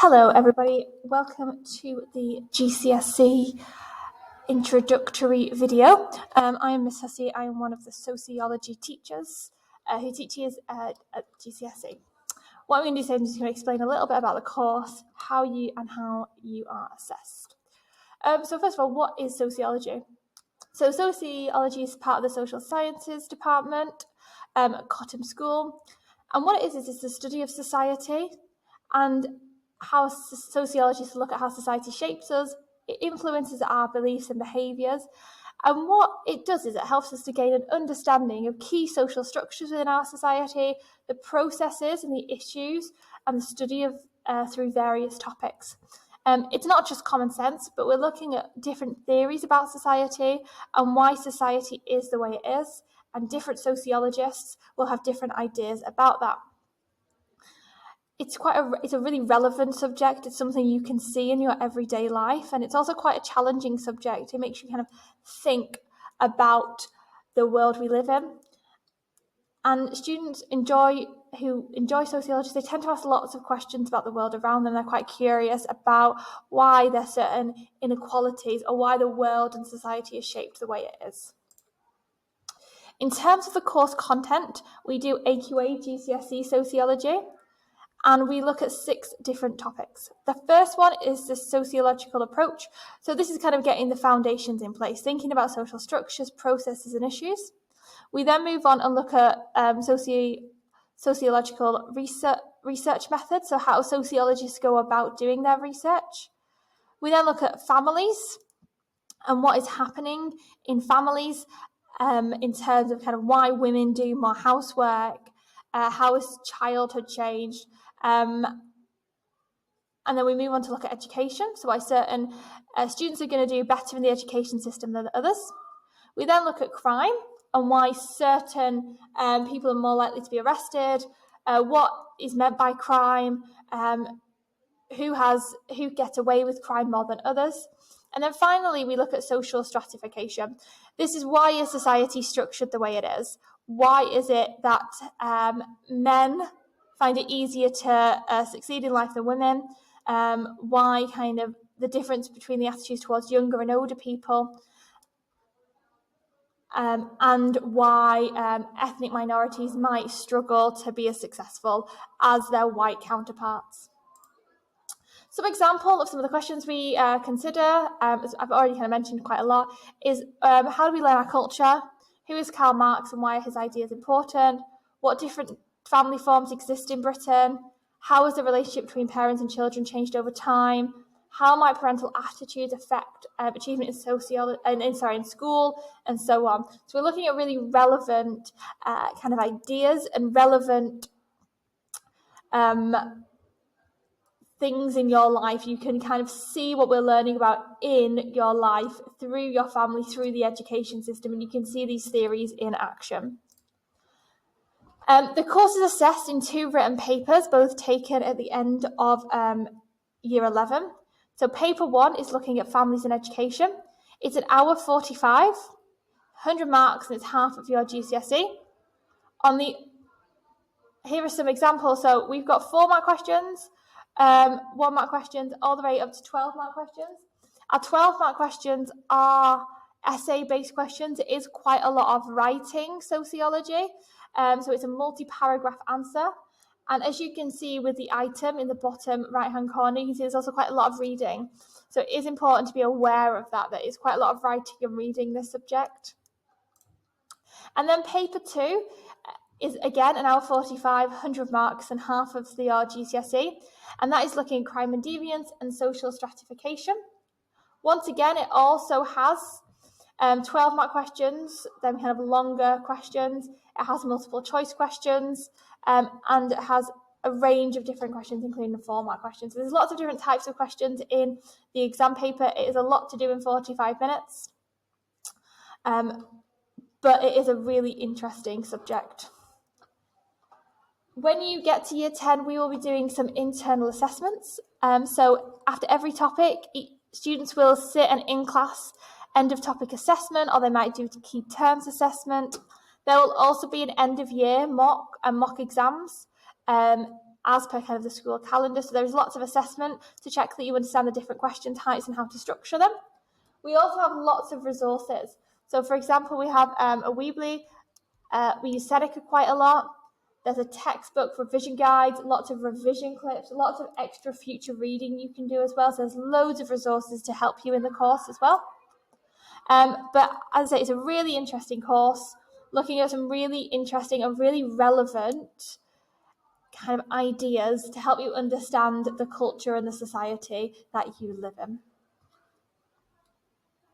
Hello everybody, welcome to the GCSE introductory video. I am Miss Hussey. I am one of the sociology teachers who teaches at GCSE. What I'm going to do today is just going to explain a little bit about the course, how you are assessed. So first of all, what is sociology? So sociology is part of the social sciences department at Cottam School, and what it is it's the study of society and how sociologists look at how society shapes us. It influences our beliefs and behaviours, and what it does is it helps us to gain an understanding of key social structures within our society, the processes and the issues, and the study of through various topics. It's not just common sense, but we're looking at different theories about society and why society is the way it is, and different sociologists will have different ideas about that. It's a really relevant subject. It's something you can see in your everyday life, and it's also quite a challenging subject. It makes you kind of think about the world we live in. And students who enjoy sociology, they tend to ask lots of questions about the world around them. They're quite curious about why there's certain inequalities or why the world and society is shaped the way it is. In terms of the course content, we do AQA GCSE Sociology, and we look at 6 different topics. The first one is the sociological approach. So this is kind of getting the foundations in place, thinking about social structures, processes, and issues. We then move on and look at sociological research methods, so how sociologists go about doing their research. We then look at families and what is happening in families in terms of kind of why women do more housework, how has childhood changed, and then we move on to look at education, so why certain students are going to do better in the education system than others. We then look at crime and why certain people are more likely to be arrested, what is meant by crime, who get away with crime more than others. And then finally, we look at social stratification. This is why is society structured the way it is? Why is it that men find it easier to succeed in life than women? Why kind of the difference between the attitudes towards younger and older people? And why ethnic minorities might struggle to be as successful as their white counterparts. Some example of some of the questions we consider, as I've already kind of mentioned quite a lot, is how do we learn our culture? Who is Karl Marx and why are his ideas important? What different family forms exist in Britain? How has the relationship between parents and children changed over time? How might parental attitudes affect achievement in school, and so on? So we're looking at really relevant kind of ideas and relevant things in your life. You can kind of see what we're learning about in your life through your family, through the education system, and you can see these theories in action. The course is assessed in 2 written papers, both taken at the end of year 11. So paper 1 is looking at families and education. It's an hour 45, 100 marks, and it's half of your GCSE. Here are some examples. So we've got 4-mark questions, 1-mark questions, all the way up to 12-mark questions. Our 12-mark questions are essay-based questions. It is quite a lot of writing sociology. So it's a multi-paragraph answer. And as you can see with the item in the bottom right-hand corner, you can see there's also quite a lot of reading. So it is important to be aware of that. There is quite a lot of writing and reading this subject. And then paper 2 is again an hour 45, 100 marks, and half of the GCSE. And that is looking at crime and deviance and social stratification. Once again, it also has 12-mark questions, then kind of longer questions. It has multiple choice questions, and it has a range of different questions, including the 4-mark questions. So there's lots of different types of questions in the exam paper. It is a lot to do in 45 minutes, but it is a really interesting subject. When you get to year 10, we will be doing some internal assessments. So after every topic, students will sit an in-class end of topic assessment, or they might do a key terms assessment. There will also be an end of year mock exams. as per kind of the school calendar. So there's lots of assessment to check that you understand the different question types and how to structure them. We also have lots of resources. So for example, we have a Weebly. We use Seneca quite a lot. There's a textbook, revision guides, lots of revision clips, lots of extra future reading you can do as well. So there's loads of resources to help you in the course as well. But as I say, it's a really interesting course, looking at some really interesting and really relevant kind of ideas to help you understand the culture and the society that you live in.